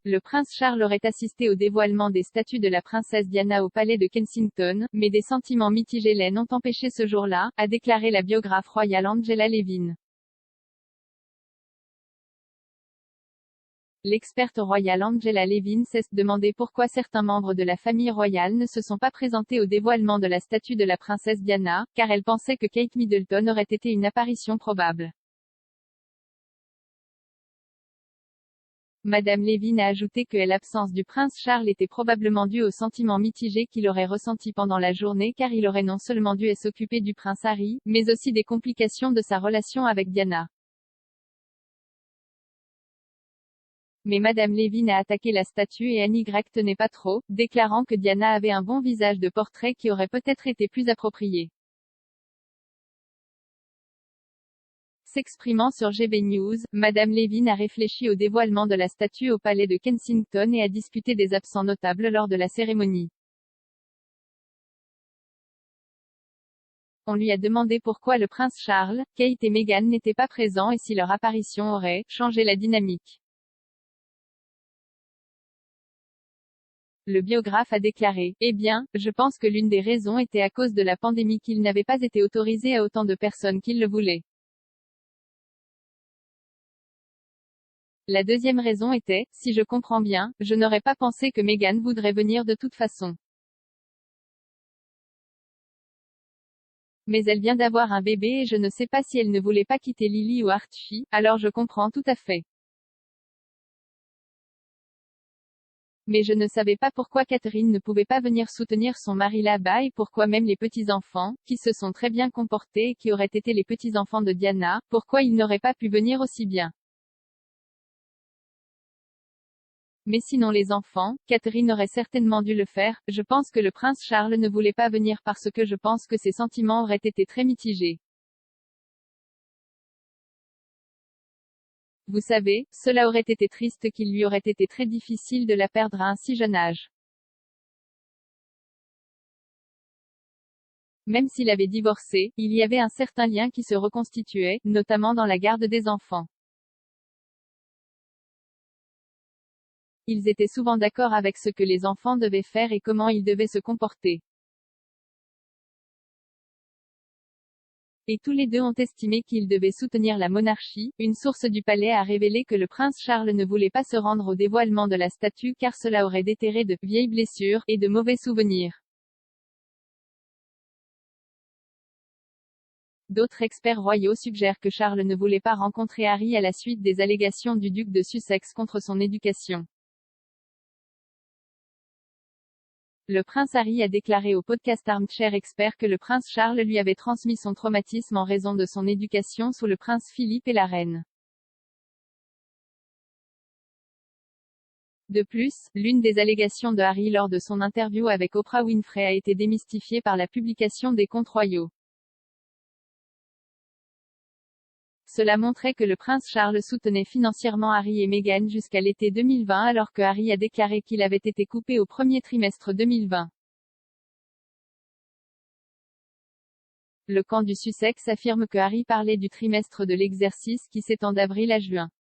le prince Charles aurait assisté au dévoilement des statues de la princesse Diana au palais de Kensington, mais des sentiments mitigés l'ont empêché ce jour-là, a déclaré la biographe royale Angela Levin. L'experte royale Angela Levin s'est demandé pourquoi certains membres de la famille royale ne se sont pas présentés au dévoilement de la statue de la princesse Diana, car elle pensait que Kate Middleton aurait été une apparition probable. Madame Levin a ajouté que l'absence du prince Charles était probablement due aux sentiments mitigés qu'il aurait ressentis pendant la journée car il aurait non seulement dû s'occuper du prince Harry, mais aussi des complications de sa relation avec Diana. Mais Madame Levin a attaqué la statue et Annie Gregg tenait pas trop, déclarant que Diana avait un bon visage de portrait qui aurait peut-être été plus approprié. S'exprimant sur GB News, Madame Levin a réfléchi au dévoilement de la statue au palais de Kensington et a discuté des absents notables lors de la cérémonie. On lui a demandé pourquoi le prince Charles, Kate et Meghan n'étaient pas présents et si leur apparition aurait changé la dynamique. Le biographe a déclaré: « Eh bien, je pense que l'une des raisons était à cause de la pandémie qu'il n'avait pas été autorisé à autant de personnes qu'il le voulaient. La deuxième raison était, si je comprends bien, je n'aurais pas pensé que Meghan voudrait venir de toute façon. Mais elle vient d'avoir un bébé et je ne sais pas si elle ne voulait pas quitter Lily ou Archie, alors je comprends tout à fait. Mais je ne savais pas pourquoi Catherine ne pouvait pas venir soutenir son mari là-bas et pourquoi même les petits-enfants, qui se sont très bien comportés et qui auraient été les petits-enfants de Diana, pourquoi ils n'auraient pas pu venir aussi bien. Mais sinon les enfants, Catherine aurait certainement dû le faire. Je pense que le prince Charles ne voulait pas venir parce que je pense que ses sentiments auraient été très mitigés. Vous savez, cela aurait été triste qu'il lui aurait été très difficile de la perdre à un si jeune âge. Même s'il avait divorcé, il y avait un certain lien qui se reconstituait, notamment dans la garde des enfants. Ils étaient souvent d'accord avec ce que les enfants devaient faire et comment ils devaient se comporter. Et tous les deux ont estimé qu'ils devaient soutenir la monarchie. Une source du palais a révélé que le prince Charles ne voulait pas se rendre au dévoilement de la statue car cela aurait déterré de vieilles blessures et de mauvais souvenirs. D'autres experts royaux suggèrent que Charles ne voulait pas rencontrer Harry à la suite des allégations du duc de Sussex contre son éducation. Le prince Harry a déclaré au podcast Armchair Expert que le prince Charles lui avait transmis son traumatisme en raison de son éducation sous le prince Philippe et la reine. De plus, l'une des allégations de Harry lors de son interview avec Oprah Winfrey a été démystifiée par la publication des comptes royaux. Cela montrait que le prince Charles soutenait financièrement Harry et Meghan jusqu'à l'été 2020 alors que Harry a déclaré qu'il avait été coupé au premier trimestre 2020. Le camp du Sussex affirme que Harry parlait du trimestre de l'exercice qui s'étend d'avril à juin.